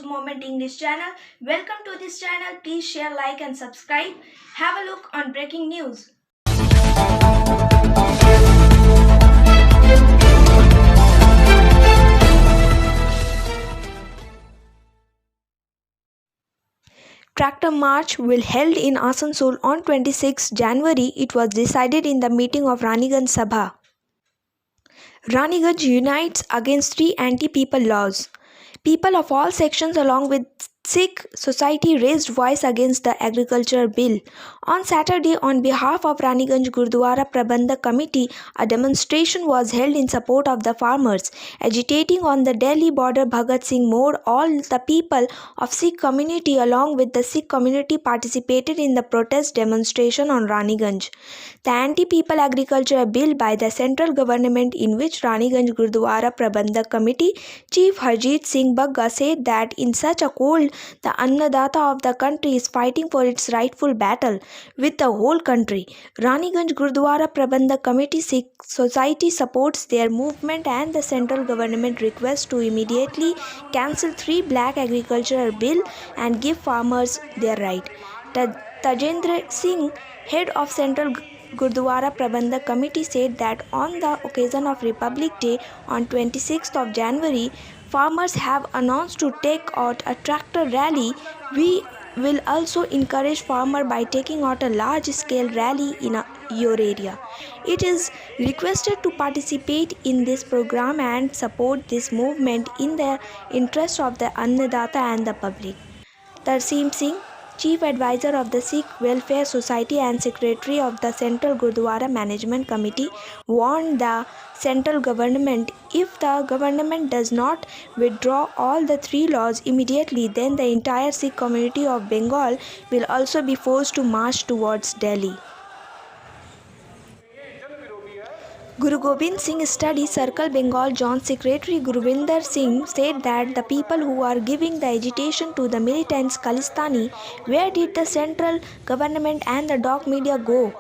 Moment English channel. Welcome to this channel. Please share, like, and subscribe. Have a look on breaking news. Tractor March will held in Asansol on 26 January. It was decided in the meeting of Raniganj Sabha. Raniganj unites against three anti-people laws. People of all sections along with Sikh society raised voice against the agriculture bill. On Saturday, on behalf of Raniganj Gurdwara Prabandhak Committee, a demonstration was held in support of the farmers. Agitating on the Delhi border Bhagat Singh Mode, all the people of Sikh community along with the Sikh community participated in the protest demonstration on Raniganj. The anti-people agriculture bill by the central government, in which Raniganj Gurdwara Prabandhak Committee Chief Harjeet Singh Bagga said that in such a cold, the Annadata of the country is fighting for its rightful battle with the whole country. Raniganj Gurdwara Prabandhak Committee Sikh Society supports their movement and the central government requests to immediately cancel 3 black agricultural bill and give farmers their right. Tajendra Singh, head of Central Gurdwara Prabandhak Committee, said that on the occasion of Republic Day on 26th of January, farmers have announced to take out a tractor rally. We will also encourage farmers by taking out a large-scale rally in your area. It is requested to participate in this program and support this movement in the interest of the Annadata and the public. Tarseem Singh, Chief Advisor of the Sikh Welfare Society and Secretary of the Central Gurdwara Management Committee, warned the central government if the government does not withdraw all the 3 laws immediately, then the entire Sikh community of Bengal will also be forced to march towards Delhi. Guru Gobind Singh Study Circle Bengal Joint Secretary Guruvinder Singh said that the people who are giving the agitation to the militants Khalistani, where did the central government and the dog media go?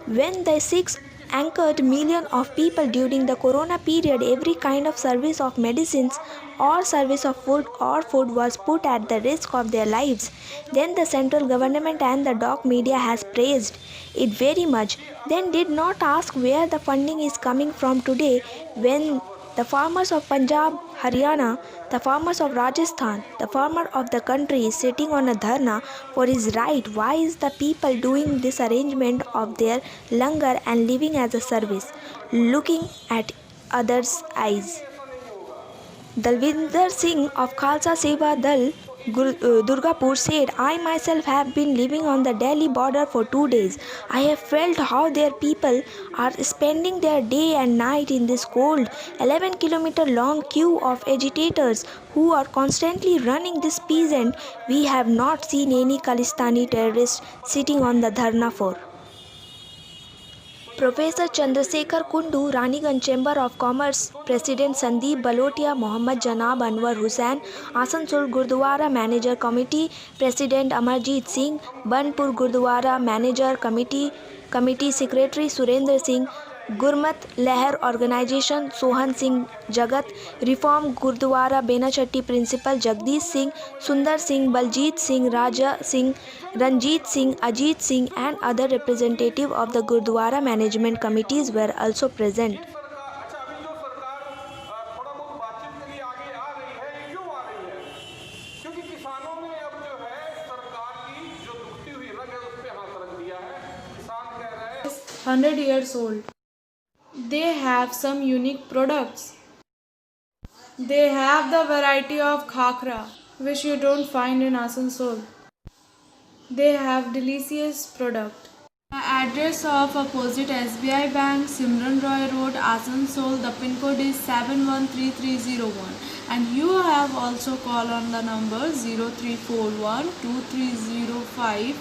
When the Sikhs anchored millions of people during the corona period, every kind of service of medicines or service of food was put at the risk of their lives. Then the central government and the dog media has praised it very much, then did not ask where the funding is coming from today when the farmers of Punjab, Haryana, the farmers of Rajasthan, the farmer of the country is sitting on a dharna for his right. Why is the people doing this arrangement of their langar and living as a service, looking at others' eyes? Dalvinder Singh of Khalsa Seva Dal Durgapur said, I myself have been living on the Delhi border for 2 days. I have felt how their people are spending their day and night in this cold 11-kilometer long queue of agitators who are constantly running this peasant. We have not seen any Khalistani terrorist sitting on the dharna for. Professor Chandrasekhar Kundu, Raniganj Chamber of Commerce President Sandeep Balotia, Mohammad Janab Anwar Hussain, Asansol Gurdwara Manager Committee President Amarjeet Singh, Banpur Gurdwara Manager Committee Secretary Surendra Singh, Gurmat Leher Organization Sohan Singh Jagat, Reform Gurdwara Benachatti Principal Jagdish Singh, Sundar Singh, Baljit Singh, Raja Singh, Ranjit Singh, Ajit Singh and other representatives of the Gurdwara management committees were also present. Is 100 years old. They have some unique products. They have the variety of khakra, which you don't find in Asansol. They have delicious product. The address of opposite SBI Bank, Simran Roy Road, Asansol. The pin code is 713301. And you have also call on the number 0341 2305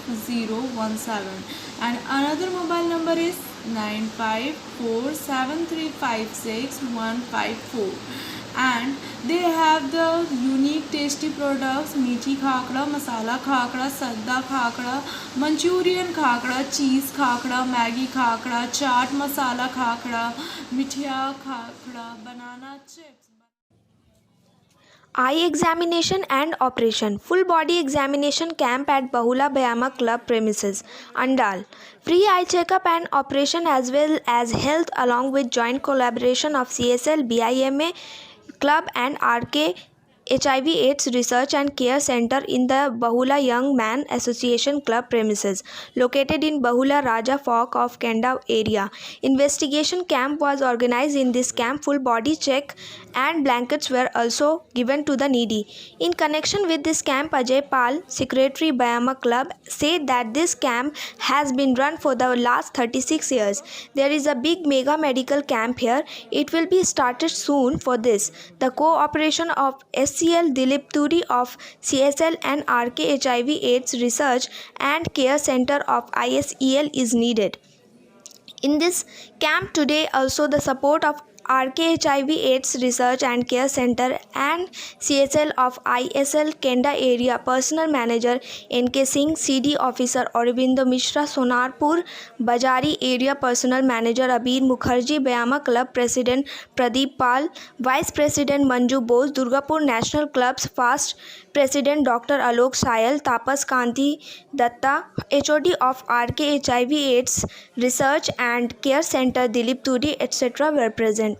and another mobile number is 9547356154. And they have the unique tasty products: meethi khakra, masala khakra, sadda khakra, Manchurian khakra, cheese khakra, Maggi khakra, chaat masala khakra, mithia khakra, banana chips. Eye examination and operation. Full body examination camp at Bahula Bayama Club premises, Andal. Free eye checkup and operation as well as health along with joint collaboration of CSL, BIMA Club and RK HIV AIDS Research and Care Center in the Bahula Young Man Association Club premises located in Bahula Raja Fork of Kenda area. Investigation camp was organized. In this camp full body check and blankets were also given to the needy. In connection with this camp, Ajay Pal, Secretary Bayama Club, said that this camp has been run for the last 36 years. There is a big mega medical camp here. It will be started soon for this. The cooperation of SCL Dilip Turi of CSL and RK HIV AIDS Research and Care Center of ISEL is needed. In this camp today also the support of RK HIV AIDS Research and Care Center and CSL of ISL Kenda area personal manager NK Singh, CD officer Aurobindo Mishra, Sonarpur Bajari area personal manager Abir Mukherjee, Bayama Club President Pradeep Pal, Vice President Manju Bose, Durgapur National Club's Fast President Dr. Alok Sayal, Tapas Kanti Datta, HOD of RK HIV AIDS Research and Care Center Dilip Turi, etc. were present.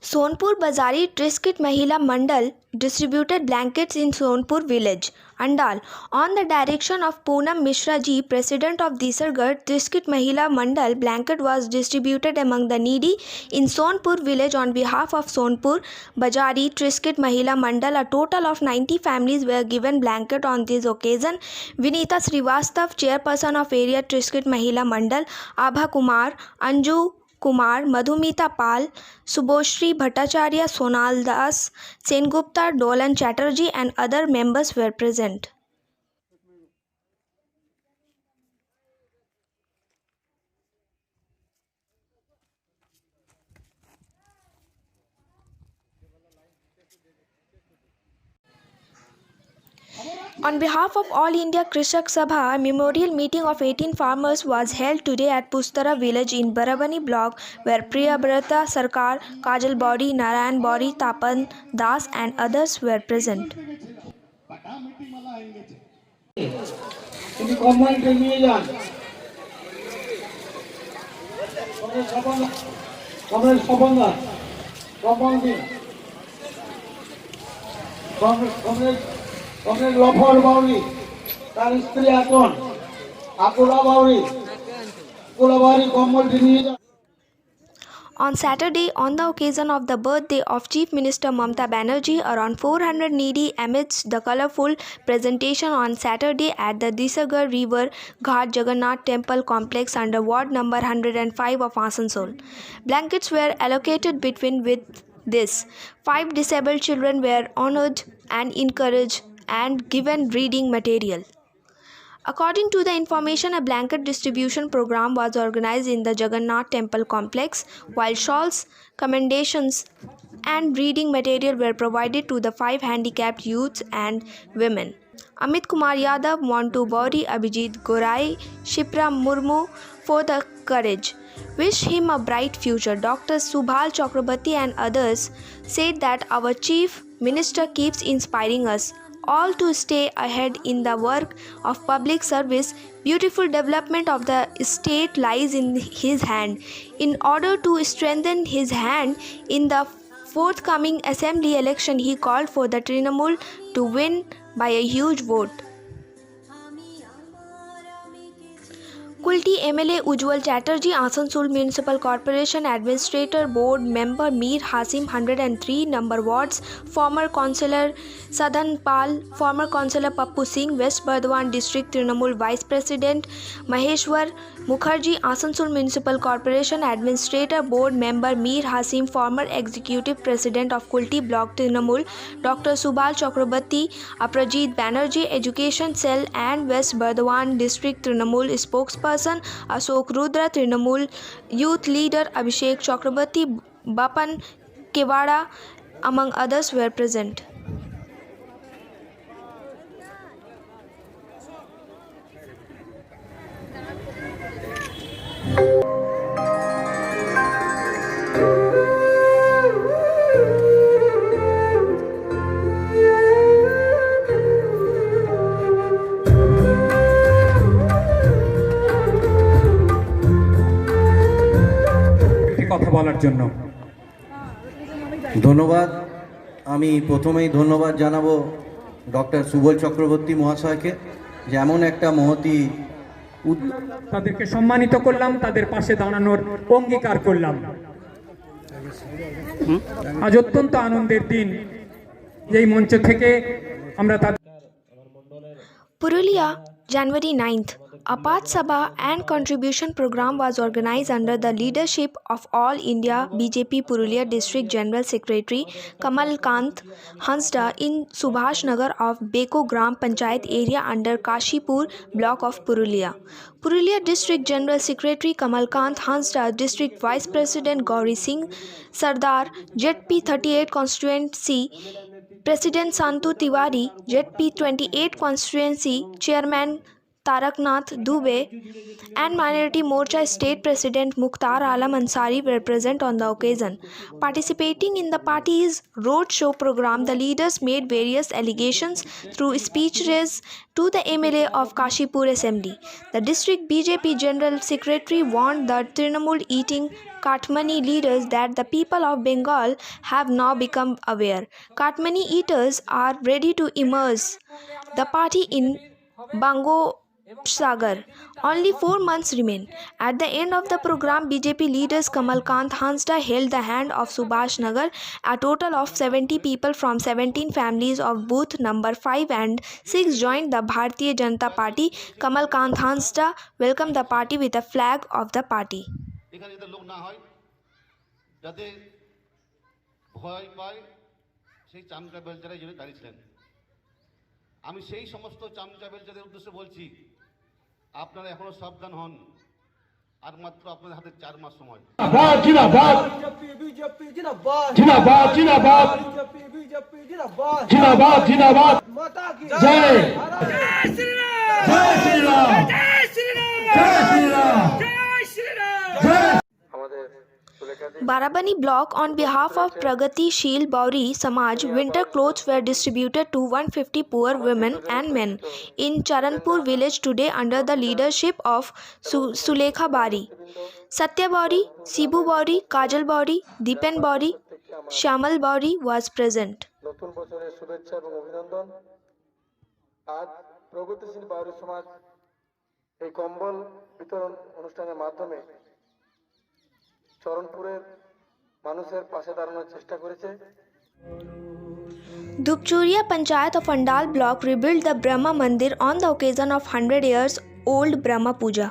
Sonpur Bazari Triskit Mahila Mandal distributed blankets in Sonpur village, Andal. On the direction of Poonam Mishra ji, President of Disargarh, Triskit Mahila Mandal, blanket was distributed among the needy in Sonpur village on behalf of Sonpur Bazari Triskit Mahila Mandal. A total of 90 families were given blanket on this occasion. Vinita Srivastav, Chairperson of area Triskit Mahila Mandal, Abha Kumar, Anju Kumar, Madhumita Pal, Subhoshri Bhattacharya, Sonal Das, Sengupta, Dolan Chatterjee and other members were present. On behalf of All India Krishak Sabha, a memorial meeting of 18 farmers was held today at Pustara village in Barabani block where Priyabrata Sarkar, Kajal Body, Narayan Body, Tapan Das and others were present. Comrade Lofar Bauri তার স্ত্রী Atan Akula Bauri কুলাবাড়ি কম্বলটি নিয়ে যান। On Saturday, on the occasion of the birthday of Chief Minister Mamata Banerjee, around 400 needy amidst the colorful presentation on Saturday at the Disargarh River Ghat Jagannath Temple Complex under Ward number 105 of Asansol. Blankets were allocated between with this. 5 disabled children were honored and encouraged and given reading material. According to the information, a blanket distribution program was organized in the Jagannath Temple complex, while shawls, commendations, and reading material were provided to the 5 handicapped youths and women. Amit Kumar Yadav, Montu Bauri, Abhijit Gorai, Shipra Murmu for the courage. Wish him a bright future. Dr. Subhal Chakrabarti and others said that our Chief Minister keeps inspiring us all to stay ahead in the work of public service. Beautiful development of the state lies in his hand. In order to strengthen his hand in the forthcoming assembly election, he called for the Trinamool to win by a huge vote. Kulti MLA Ujjwal Chatterjee, Asansol Municipal Corporation Administrator Board Member Mir Hasim, 103 number wards, former Councillor Sadhan Pal, former Councillor Pappu Singh, West Burdwan District Trinamool Vice President Maheshwar Mukherjee, Asansol Municipal Corporation Administrator Board Member Mir Hasim, former Executive President of Kulti Block Trinamool, Dr. Subal Chakrabarti, Aprajit Banerjee, Education Cell and West Burdwan District Trinamool Spokesperson Ashok Rudra, Trinamool Youth Leader Abhishek Chakrabarti, Bapan Kewada, among others were present. কথা বলার জন্য ধন্যবাদ। আমি প্রথমেই ধন্যবাদ জানাবো doctor Subal Chakraborty মহাশয়কে, যেমন একটা মহতি তাদেরকে সম্মানিত করলাম, তাদের পাশে দাঁড়ানোর অঙ্গীকার করলাম। আজ অত্যন্ত আনন্দের দিন, যেই মঞ্চ থেকে আমরা Purulia, January 9th. A Path Sabha and Contribution Program was organized under the leadership of All India BJP Purulia District General Secretary Kamal Kant Hansda in Subhash Nagar of Beko Gram Panchayat area under Kashipur block of Purulia. Purulia District General Secretary Kamal Kant Hansda, District Vice President Gauri Singh Sardar, ZP 38 Constituency President Santu Tiwari, ZP 28 Constituency Chairman Taraknath Dubey, and Minority Morcha State President Mukhtar Alam Ansari were present on the occasion. Participating in the party's roadshow program, the leaders made various allegations through speeches to the MLA of Kashipur Assembly. The district BJP General Secretary warned the Trinamool eating Kathmani leaders that the people of Bengal have now become aware. Kathmani eaters are ready to immerse the party in Bango Sagar. Only 4 months remain. At the end of the program, BJP leaders Kamal Kant Hansda held the hand of Subhash Nagar. A total of 70 people from 17 families of booth number 5 and 6 joined the Bharatiya Janata Party. Kamal Kant Hansda welcomed the party with a flag of the party. এখানে যাতে লোক না হয়, যাতে ভয় পায়, সেই চামচা বেলচারাই জন্য দাঁড়িয়েছিলেন। আমি সেই সমস্ত চামচা বেলচারের উদ্দেশ্যে বলছি, আপনারা এখনো সাবধান হন, আর মাত্র আপনাদের হাতে 4 মাস সময়। জিন্দাবাদ বিজেপি জিন্দাবাদ জিন্দাবাদ জিন্দাবাদ বিজেপি জিন্দাবাদ জিন্দাবাদ জিন্দাবাদ মাতা কি জয় জয় শ্রী রাম জয় শ্রী রাম জয় শ্রী রাম জয় শ্রী রাম জয় Shri Ram. Barabani block, on behalf of Pragati Sheel Bauri Samaj, winter clothes were distributed to 150 poor women and men in Charanpur village today under the leadership of Sulekha Bari. Satya Bauri, Sibu Bauri, Kajal Bauri, Dipen Bauri, Shamal Bauri was present. নতুন বছরের শুভেচ্ছা এবং অভিনন্দন। আজ প্রগতিশীল বাউরি সমাজ এই কম্বল বিতরণ অনুষ্ঠানের মাধ্যমে চরণপুরের মানুষের পাশে দাঁড়ানোর চেষ্টা করেছে। Dupchuria Panchayat of Andal block rebuilt the Brahma Mandir on the occasion of 100 years old Brahma Puja.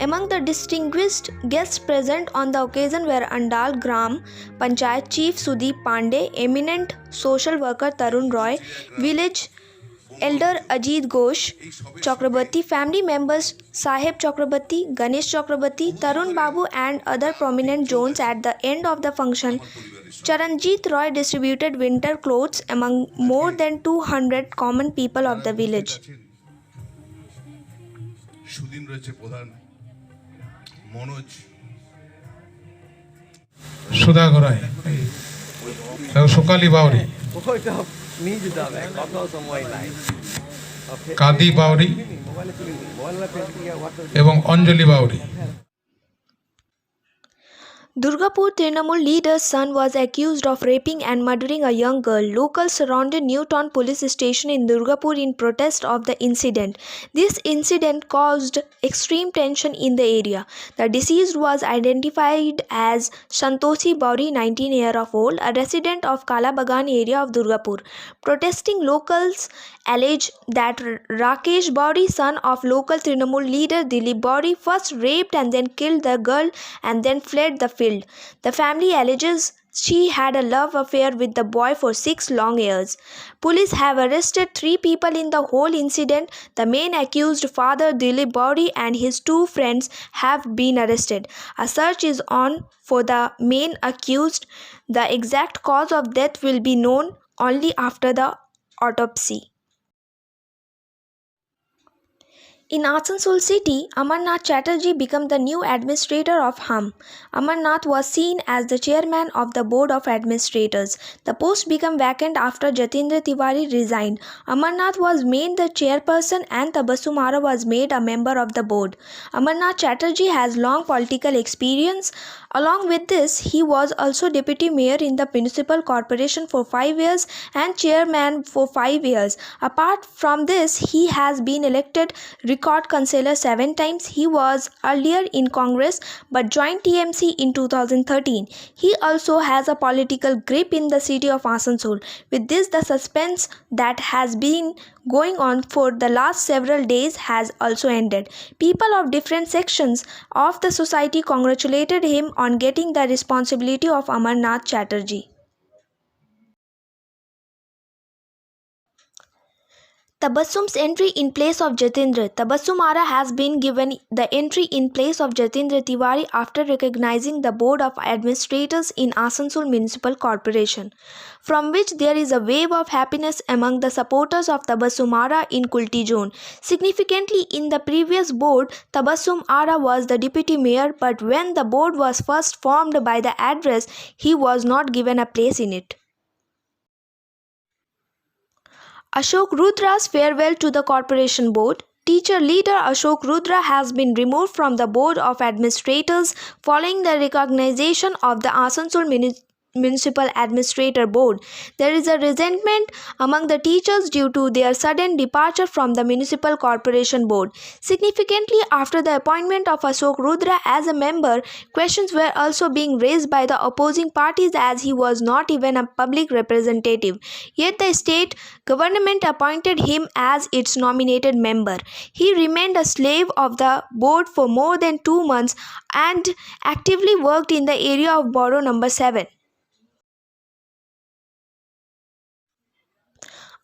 Among the distinguished guests present on the occasion were Andal Gram Panchayat Chief Sudeep Pandey, eminent social worker Tarun Roy, village Elder Ajit Ghosh, Chakrabarti family members Sahib Chakrabarti, Ganesh Chakrabarti, Tarun Babu and other prominent zones. At the end of the function, Charanjit Roy distributed winter clothes among more than 200 common people of the village. সুদিন রয়েছে প্রধান মনোজ সুধা গড়াই সোকালি বাউরি কাদি বাউরি এবং অঞ্জলি Bauri. Durgapur Trinamool leader's son was accused of raping and murdering a young girl. Locals surrounded Newtown police station in Durgapur in protest of the incident. This incident caused extreme tension in the area. The deceased was identified as Santoshi Bauri, 19-year-old, a resident of Kalabagan area of Durgapur. Protesting locals allege that Rakesh Bauri, son of local Trinamool leader Dilip Bauri, first raped and then killed the girl and then fled the field. The family alleges she had a love affair with the boy for 6 long years. Police have arrested 3 people in the whole incident. The main accused, father Dilip Bauri, and his 2 friends have been arrested. A search is on for the main accused. The exact cause of death will be known only after the autopsy. In Asansol city, Amarnath Chatterjee became the new administrator of HUM. Amarnath was seen as the chairman of the board of administrators. The post became vacant after Jatendra Tiwari resigned. Amarnath was made the chairperson and Tabassum Ara was made a member of the board. Amarnath Chatterjee has long political experience. Along with this, he was also deputy mayor in the municipal corporation for 5 years and chairman for 5 years. Apart from this, he has been elected record councillor 7 times. He was earlier in Congress but joined TMC in 2013. He also has a political grip in the city of Asansol. With this, the suspense that has been going on for the last several days has also ended. People of different sections of the society congratulated him on getting the responsibility of Amarnath Chatterjee. Tabassum's entry in place of Jatendra. Tabassum Ara has been given the entry in place of Jatendra Tiwari after recognizing the board of administrators in Asansol Municipal Corporation, from which there is a wave of happiness among the supporters of Tabassum Ara in Kulti zone. Significantly, in the previous board, Tabassum Ara was the deputy mayor, but when the board was first formed by the address, he was not given a place in it. Ashok Rudra's farewell to the corporation board. Teacher leader Ashok Rudra has been removed from the board of administrators following the recognition of the Asansol Municipal Administrator Board. There is a resentment among the teachers due to their sudden departure from the Municipal Corporation Board. Significantly, after the appointment of Ashok Rudra as a member, questions were also being raised by the opposing parties as he was not even a public representative. Yet the state government appointed him as its nominated member. He remained a slave of the board for more than 2 months and actively worked in the area of Borough number 7.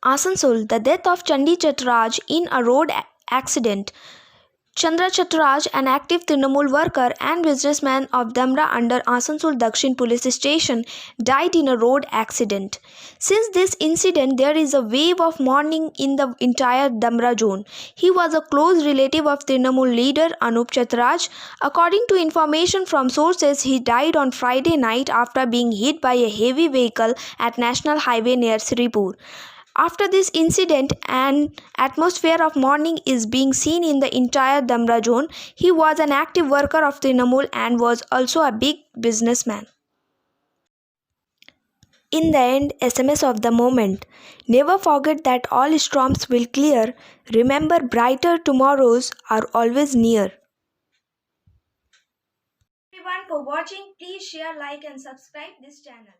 Asansol, the death of Chandi Chatraj in a road accident. Chandra Chatraj, an active Trinamool worker and businessman of Damra under Asansol Dakshin police station, died in a road accident. Since this incident, there is a wave of mourning in the entire Damra zone. He was a close relative of Trinamool leader Anup Chatraj. According to information from sources, he died on Friday night after being hit by a heavy vehicle at National Highway near Sripur. After this incident, an atmosphere of mourning is being seen in the entire Damra zone. He was an active worker of Trinamool and was also a big businessman. In the end, SMS of the moment. Never forget that all storms will clear. Remember, brighter tomorrows are always near. Everyone for watching. Please share, like and subscribe this channel.